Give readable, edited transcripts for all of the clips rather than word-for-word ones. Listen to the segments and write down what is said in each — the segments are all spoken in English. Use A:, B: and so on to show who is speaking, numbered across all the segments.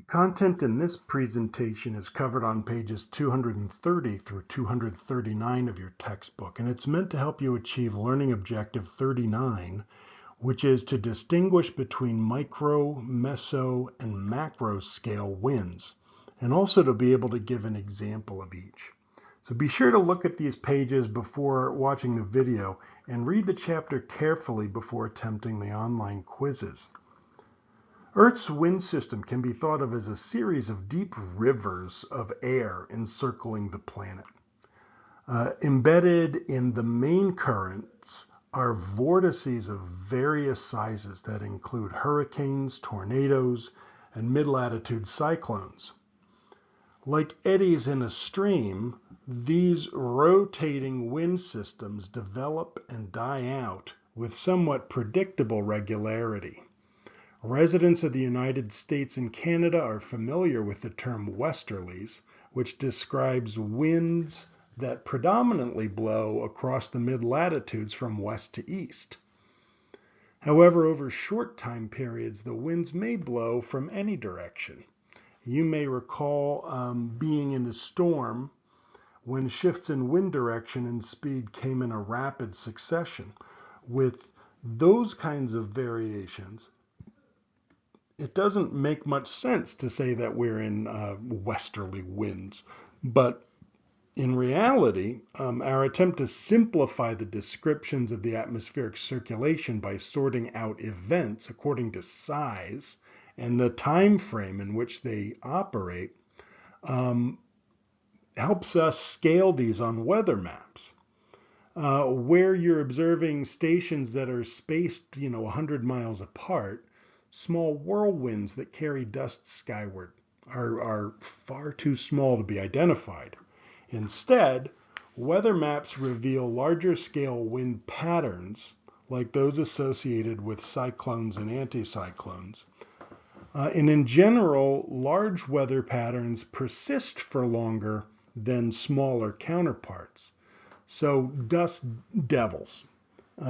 A: Content in this presentation is covered on pages 230 through 239 of your textbook, and it's meant to help you achieve learning objective 39, which is to distinguish between micro, meso, and macro scale winds, and also to be able to give an example of each. So be sure to look at these pages before watching the video and read the chapter carefully before attempting the online quizzes. Earth's wind system can be thought of as a series of deep rivers of air encircling the planet. Embedded in the main currents are vortices of various sizes that include hurricanes, tornadoes, and mid-latitude cyclones. Like eddies in a stream, these rotating wind systems develop and die out with somewhat predictable regularity. Residents of the United States and Canada are familiar with the term westerlies, which describes winds that predominantly blow across the mid-latitudes from west to east. However, over short time periods, the winds may blow from any direction. You may recall being in a storm when shifts in wind direction and speed came in a rapid succession. With those kinds of variations, it doesn't make much sense to say that we're in westerly winds, but in reality, our attempt to simplify the descriptions of the atmospheric circulation by sorting out events according to size and the time frame in which they operate helps us scale these on weather maps. Where you're observing stations that are spaced, 100 miles apart, small whirlwinds that carry dust skyward are far too small to be identified. Instead, weather maps reveal larger scale wind patterns like those associated with cyclones and anticyclones. And in general, large weather patterns persist for longer than smaller counterparts. So dust devils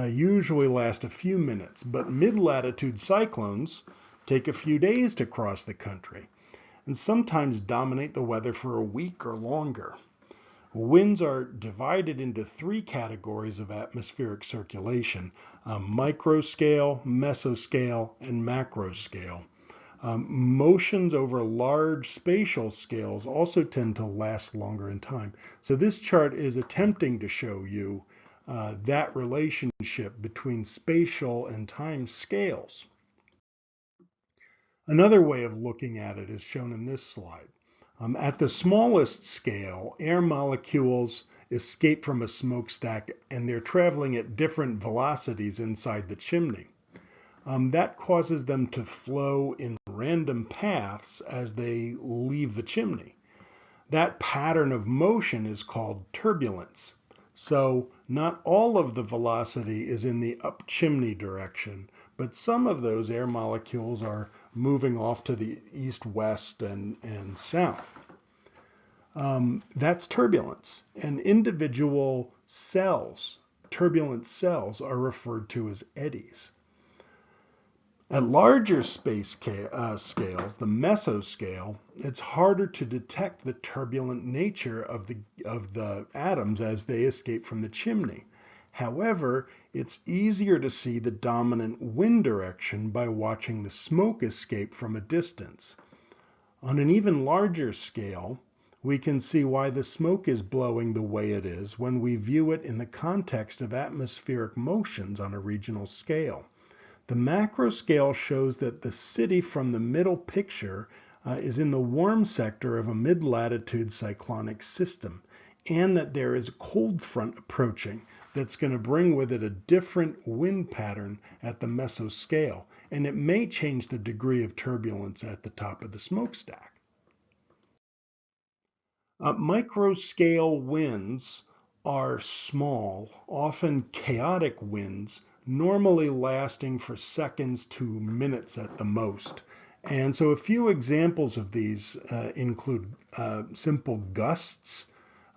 A: usually last a few minutes, but mid-latitude cyclones take a few days to cross the country and sometimes dominate the weather for a week or longer. Winds are divided into three categories of atmospheric circulation: microscale, mesoscale, and macroscale. Motions over large spatial scales also tend to last longer in time. So this chart is attempting to show you that relationship between spatial and time scales. Another way of looking at it is shown in this slide. At the smallest scale, air molecules escape from a smokestack and they're traveling at different velocities inside the chimney. That causes them to flow in random paths as they leave the chimney. That pattern of motion is called turbulence. So not all of the velocity is in the up chimney direction, but some of those air molecules are moving off to the east, west, and south. That's turbulence. And individual cells, turbulent cells, are referred to as eddies. At larger space scales, the mesoscale, it's harder to detect the turbulent nature of the atoms as they escape from the chimney. However, it's easier to see the dominant wind direction by watching the smoke escape from a distance. On an even larger scale, we can see why the smoke is blowing the way it is when we view it in the context of atmospheric motions on a regional scale. The macro scale shows that the city from the middle picture is in the warm sector of a mid-latitude cyclonic system, and that there is a cold front approaching that's going to bring with it a different wind pattern at the mesoscale, and it may change the degree of turbulence at the top of the smokestack. Microscale winds are small, often chaotic winds, normally lasting for seconds to minutes at the most. And so a few examples of these include simple gusts,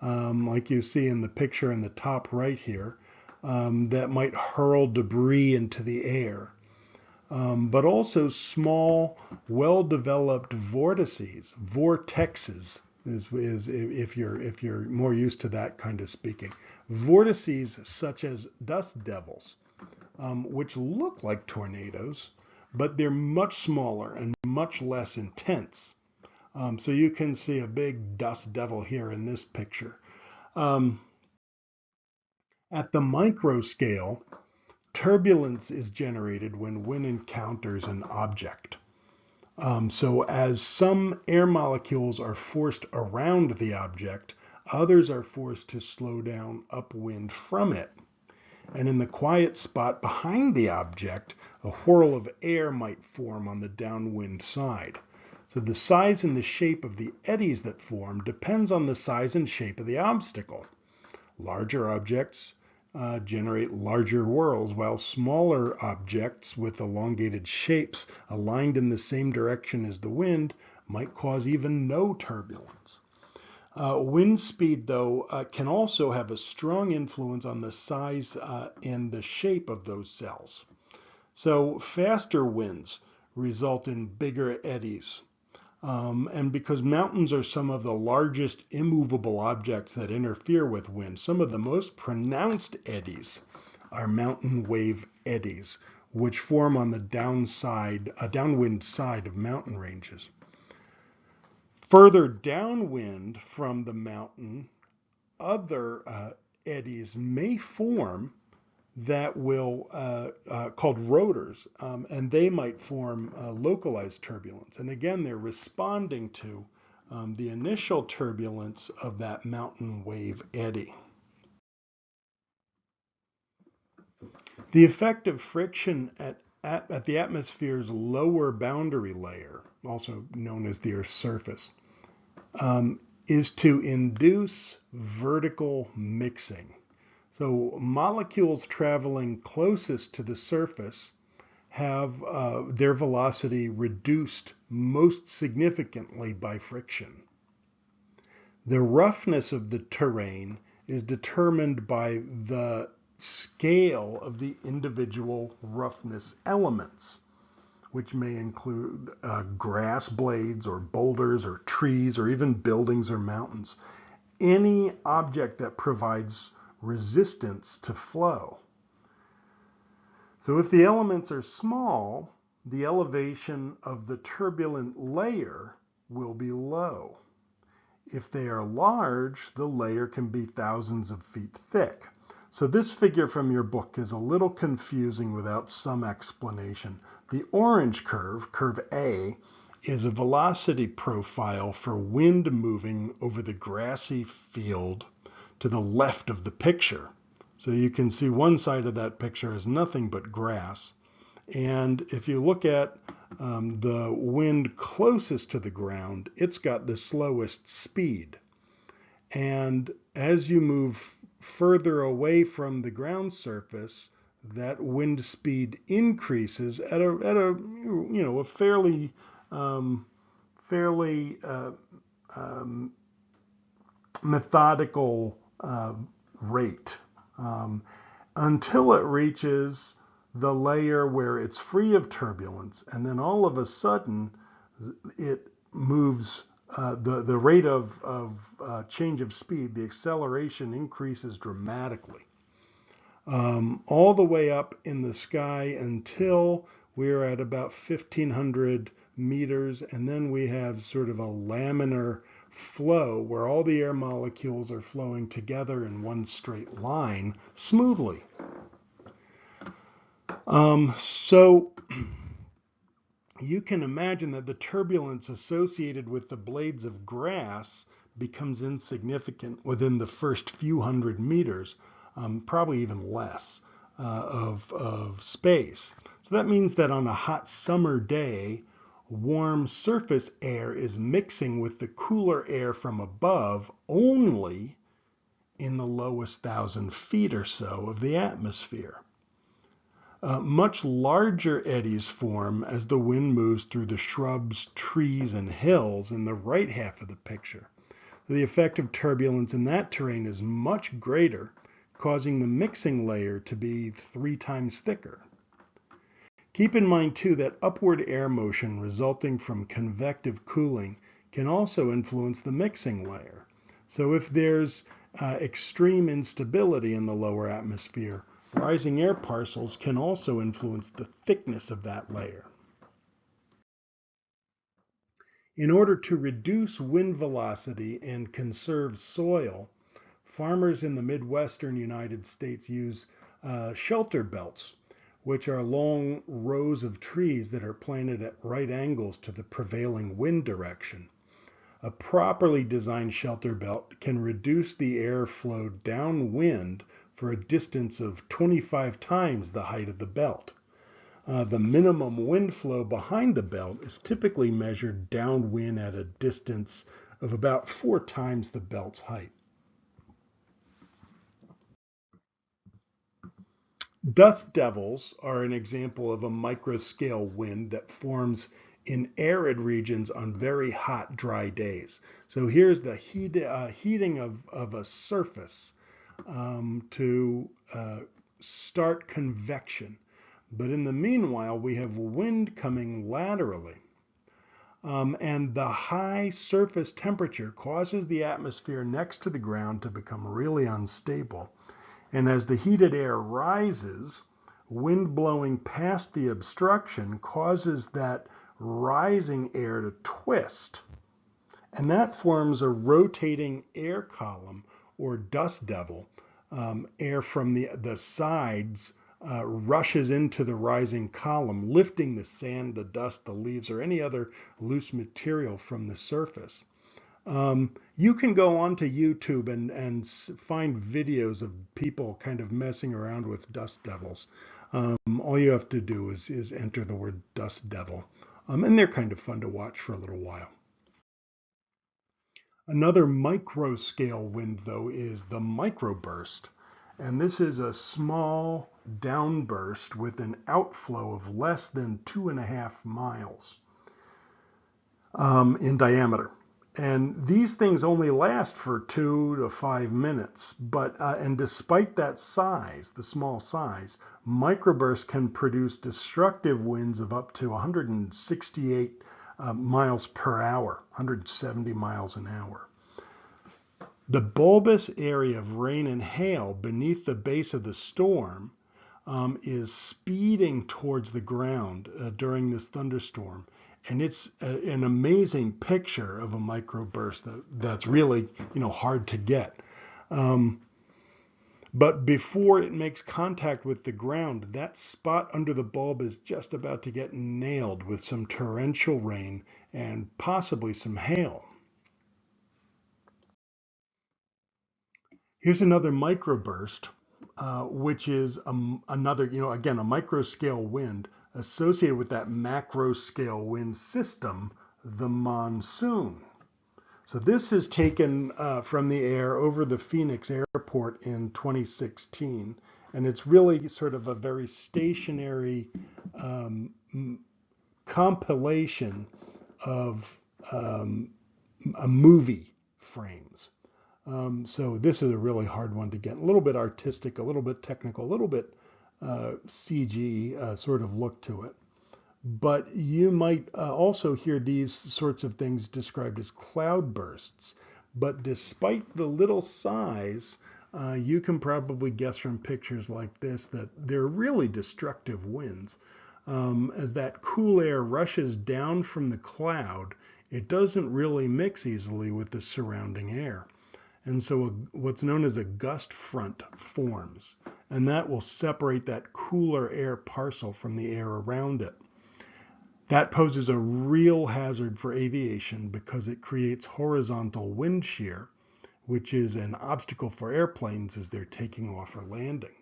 A: like you see in the picture in the top right here, that might hurl debris into the air. but also small, well-developed vortices, vortexes is if you're more used to that kind of speaking. Vortices such as dust devils, which look like tornadoes, but they're much smaller and much less intense. So you can see a big dust devil here in this picture. At the micro scale, turbulence is generated when wind encounters an object. So as some air molecules are forced around the object, others are forced to slow down upwind from it. And in the quiet spot behind the object, a whirl of air might form on the downwind side. So the size and the shape of the eddies that form depends on the size and shape of the obstacle. Larger objects generate larger whirls, while smaller objects with elongated shapes aligned in the same direction as the wind might cause even no turbulence. Wind speed, though, can also have a strong influence on the size and the shape of those cells. So faster winds result in bigger eddies. And because mountains are some of the largest immovable objects that interfere with wind, some of the most pronounced eddies are mountain wave eddies, which form on the downwind side of mountain ranges. Further downwind from the mountain, other eddies may form that will called rotors, and they might form localized turbulence. And again, they're responding to the initial turbulence of that mountain wave eddy. The effect of friction at the atmosphere's lower boundary layer, also known as the Earth's surface, is to induce vertical mixing. So molecules traveling closest to the surface have their velocity reduced most significantly by friction. The roughness of the terrain is determined by the scale of the individual roughness elements, which may include grass blades or boulders or trees or even buildings or mountains. Any object that provides resistance to flow. So if the elements are small, the elevation of the turbulent layer will be low. If they are large, the layer can be thousands of feet thick. So this figure from your book is a little confusing without some explanation. The orange curve, curve A, is a velocity profile for wind moving over the grassy field to the left of the picture. So you can see one side of that picture is nothing but grass. And if you look at the wind closest to the ground, it's got the slowest speed. And as you move further away from the ground surface, that wind speed increases at a fairly methodical rate until it reaches the layer where it's free of turbulence, and then all of a sudden it moves. The rate of change of speed, the acceleration increases dramatically, all the way up in the sky until we're at about 1,500 meters, and then we have sort of a laminar flow where all the air molecules are flowing together in one straight line smoothly. So you can imagine that the turbulence associated with the blades of grass becomes insignificant within the first few hundred meters, probably even less of space. So that means that on a hot summer day, warm surface air is mixing with the cooler air from above only in the lowest 1,000 feet or so of the atmosphere. Much larger eddies form as the wind moves through the shrubs, trees, and hills in the right half of the picture. The effect of turbulence in that terrain is much greater, causing the mixing layer to be 3 times thicker. Keep in mind too that upward air motion resulting from convective cooling can also influence the mixing layer. So if there's extreme instability in the lower atmosphere, rising air parcels can also influence the thickness of that layer. In order to reduce wind velocity and conserve soil, farmers in the Midwestern United States use shelter belts, which are long rows of trees that are planted at right angles to the prevailing wind direction. A properly designed shelter belt can reduce the airflow downwind for a distance of 25 times the height of the belt. The minimum wind flow behind the belt is typically measured downwind at a distance of about 4 times the belt's height. Dust devils are an example of a microscale wind that forms in arid regions on very hot, dry days. So here's the heating of a surface to start convection. But in the meanwhile, we have wind coming laterally. And the high surface temperature causes the atmosphere next to the ground to become really unstable. And as the heated air rises, wind blowing past the obstruction causes that rising air to twist. And that forms a rotating air column or dust devil. Air from the sides rushes into the rising column, lifting the sand, the dust, the leaves, or any other loose material from the surface. You can go onto YouTube and find videos of people kind of messing around with dust devils. All you have to do is enter the word dust devil. And they're kind of fun to watch for a little while. Another microscale wind, though, is the microburst. And this is a small downburst with an outflow of less than 2.5 miles in diameter. And these things only last for 2 to 5 minutes. But and despite that size, the small size, microbursts can produce destructive winds of up to 168 miles per hour, 170 miles an hour. The bulbous area of rain and hail beneath the base of the storm is speeding towards the ground during this thunderstorm. And it's an amazing picture of a microburst that's really, hard to get. But before it makes contact with the ground, that spot under the bulb is just about to get nailed with some torrential rain and possibly some hail. Here's another microburst, which is another, again, a microscale wind associated with that macro scale wind system, the monsoon. So this is taken from the air over the Phoenix airport in 2016, and it's really sort of a very stationary compilation of movie frames. So this is a really hard one to get. A little bit artistic, a little bit technical, a little bit CG sort of look to it. But you might also hear these sorts of things described as cloud bursts. But despite the little size, you can probably guess from pictures like this that they're really destructive winds. As that cool air rushes down from the cloud, it doesn't really mix easily with the surrounding air. And so what's known as a gust front forms, and that will separate that cooler air parcel from the air around it. That poses a real hazard for aviation because it creates horizontal wind shear, which is an obstacle for airplanes as they're taking off or landing.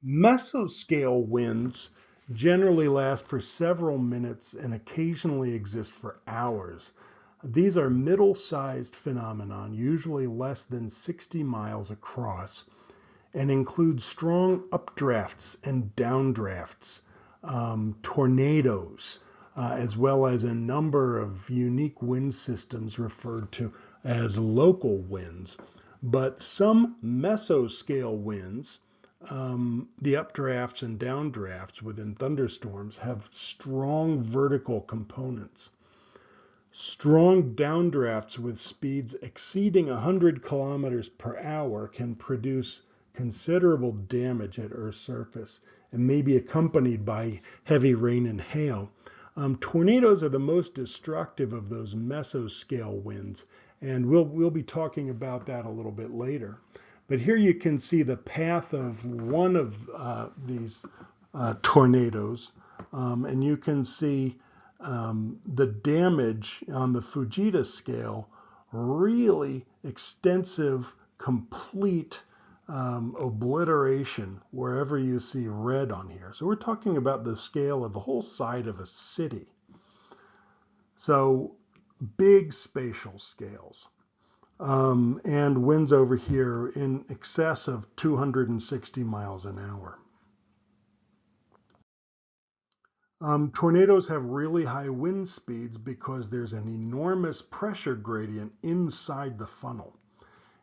A: Mesoscale winds generally last for several minutes and occasionally exist for hours. These are middle-sized phenomenon, usually less than 60 miles across, and include strong updrafts and downdrafts, tornadoes, as well as a number of unique wind systems referred to as local winds. But some mesoscale winds the updrafts and downdrafts within thunderstorms have strong vertical components. Strong downdrafts with speeds exceeding 100 kilometers per hour can produce considerable damage at Earth's surface and may be accompanied by heavy rain and hail. Tornadoes are the most destructive of those mesoscale winds, and we'll be talking about that a little bit later. But here you can see the path of one of these tornadoes, and you can see the damage on the Fujita scale, really extensive, complete obliteration wherever you see red on here. So we're talking about the scale of the whole side of a city. So big spatial scales. And winds over here in excess of 260 miles an hour. Tornadoes have really high wind speeds because there's an enormous pressure gradient inside the funnel.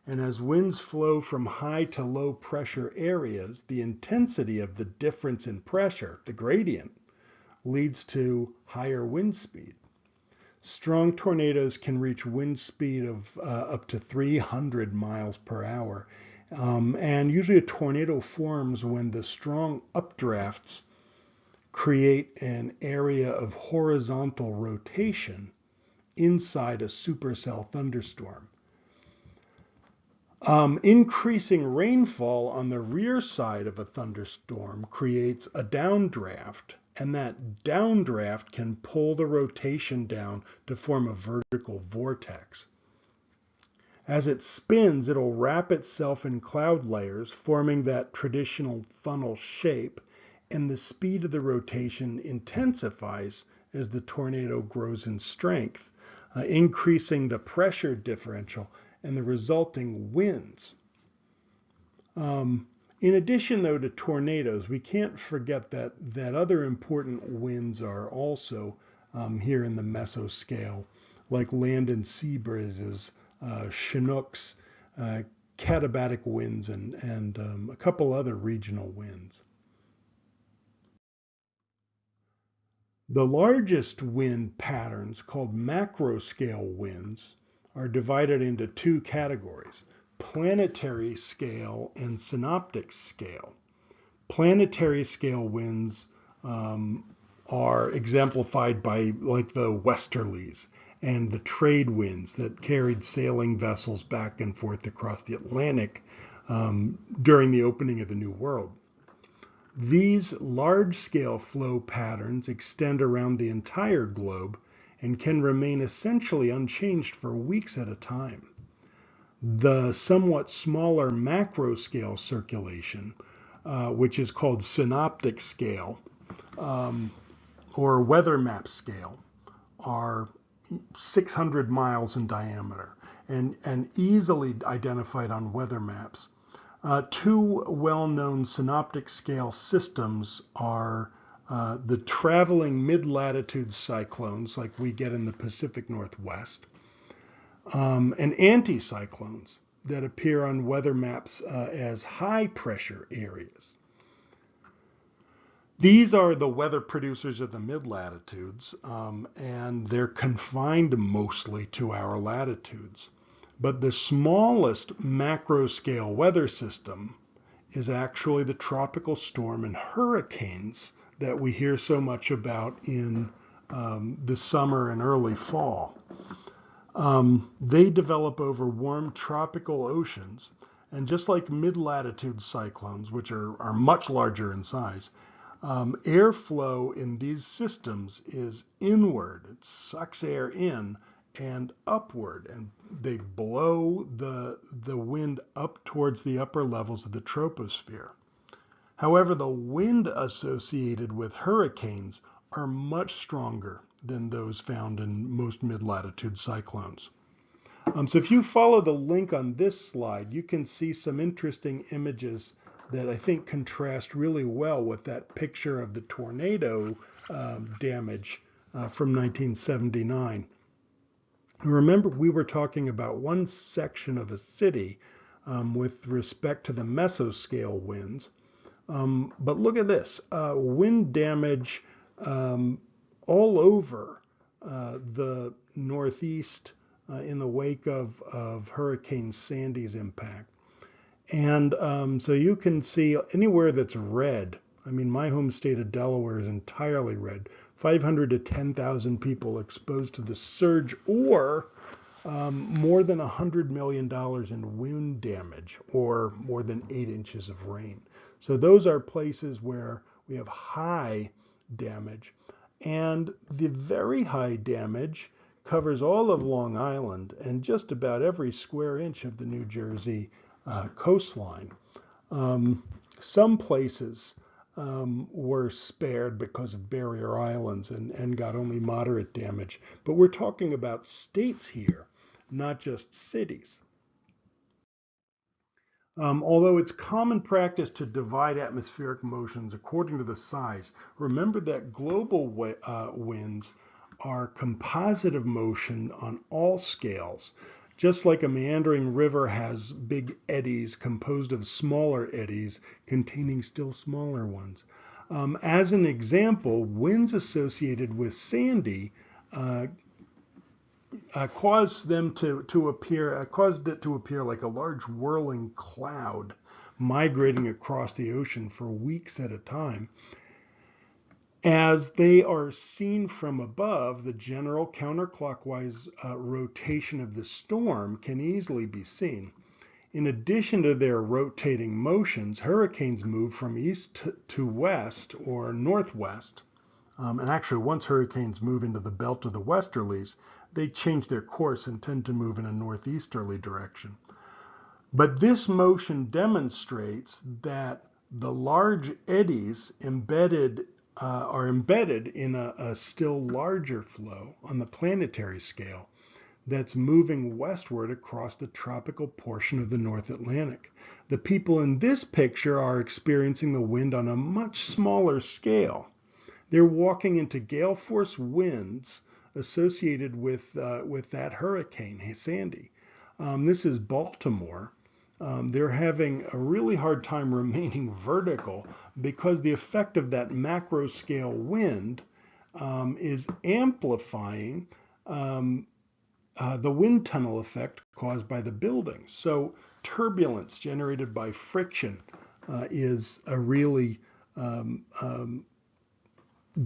A: And as winds flow from high to low pressure areas, the intensity of the difference in pressure, the gradient, leads to higher wind speed. Strong tornadoes can reach wind speed of up to 300 miles per hour. And usually a tornado forms when the strong updrafts create an area of horizontal rotation inside a supercell thunderstorm. Increasing rainfall on the rear side of a thunderstorm creates a downdraft, and that downdraft can pull the rotation down to form a vertical vortex. As it spins, it'll wrap itself in cloud layers, forming that traditional funnel shape, and the speed of the rotation intensifies as the tornado grows in strength, increasing the pressure differential and the resulting winds. In addition, though, to tornadoes, we can't forget that other important winds are also here in the mesoscale, like land and sea breezes, Chinooks, katabatic winds, and a couple other regional winds. The largest wind patterns, called macroscale winds, are divided into two categories: planetary scale and synoptic scale. Planetary scale winds are exemplified by like the westerlies and the trade winds that carried sailing vessels back and forth across the Atlantic during the opening of the New World. These large-scale flow patterns extend around the entire globe and can remain essentially unchanged for weeks at a time. The somewhat smaller macro-scale circulation, which is called synoptic scale or weather map scale, are 600 miles in diameter and easily identified on weather maps. Two well-known synoptic scale systems are the traveling mid-latitude cyclones like we get in the Pacific Northwest, and anticyclones that appear on weather maps as high-pressure areas. These are the weather producers of the mid-latitudes, and they're confined mostly to our latitudes. But the smallest macro-scale weather system is actually the tropical storm and hurricanes that we hear so much about in the summer and early fall. They develop over warm tropical oceans, and just like mid-latitude cyclones, which are much larger in size, airflow in these systems is inward. It sucks air in and upward, and they blow the wind up towards the upper levels of the troposphere. However, the wind associated with hurricanes are much stronger than those found in most mid-latitude cyclones. So if you follow the link on this slide, you can see some interesting images that I think contrast really well with that picture of the tornado damage from 1979. Remember, we were talking about one section of a city with respect to the mesoscale winds. But look at this, wind damage all over the Northeast in the wake of Hurricane Sandy's impact. And so you can see anywhere that's red. I mean, my home state of Delaware is entirely red. 500 to 10,000 people exposed to the surge, or more than $100 million in wind damage, or more than 8 inches of rain. So those are places where we have high damage. And the very high damage covers all of Long Island and just about every square inch of the New Jersey coastline. Some places were spared because of barrier islands and got only moderate damage. But we're talking about states here, not just cities. Although it's common practice to divide atmospheric motions according to the size, remember that global winds are composite of motion on all scales. Just like a meandering river has big eddies composed of smaller eddies containing still smaller ones. As an example, winds associated with Sandy caused it to appear like a large whirling cloud migrating across the ocean for weeks at a time. As they are seen from above, the general counterclockwise rotation of the storm can easily be seen. In addition to their rotating motions, hurricanes move from east to west or northwest. And actually, once hurricanes move into the belt of the westerlies, they change their course and tend to move in a northeasterly direction. But this motion demonstrates that the large eddies are embedded in a still larger flow on the planetary scale that's moving westward across the tropical portion of the North Atlantic. The people in this picture are experiencing the wind on a much smaller scale. They're walking into gale force winds associated with that hurricane, Sandy. This is Baltimore. They're having a really hard time remaining vertical because the effect of that macro scale wind is amplifying the wind tunnel effect caused by the building. So turbulence generated by friction is a really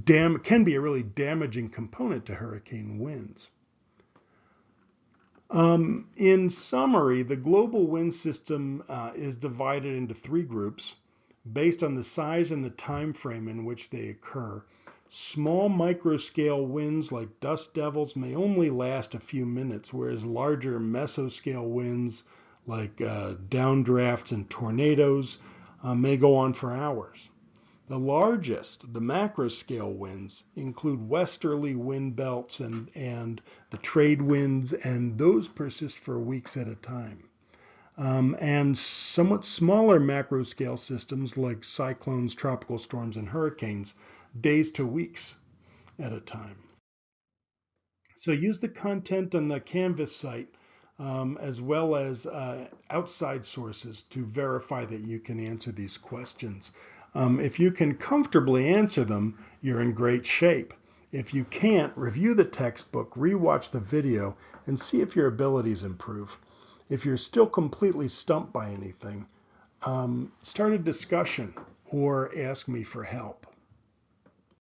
A: can be a really damaging component to hurricane winds. In summary, the global wind system is divided into 3 groups based on the size and the time frame in which they occur. Small microscale winds like dust devils may only last a few minutes, whereas larger mesoscale winds like downdrafts and tornadoes may go on for hours. The largest, the macroscale winds, include westerly wind belts and the trade winds, and those persist for weeks at a time. And somewhat smaller macroscale systems like cyclones, tropical storms, and hurricanes, days to weeks at a time. So use the content on the Canvas site as well as outside sources to verify that you can answer these questions. If you can comfortably answer them, you're in great shape. If you can't, review the textbook, rewatch the video, and see if your abilities improve. If you're still completely stumped by anything, start a discussion or ask me for help.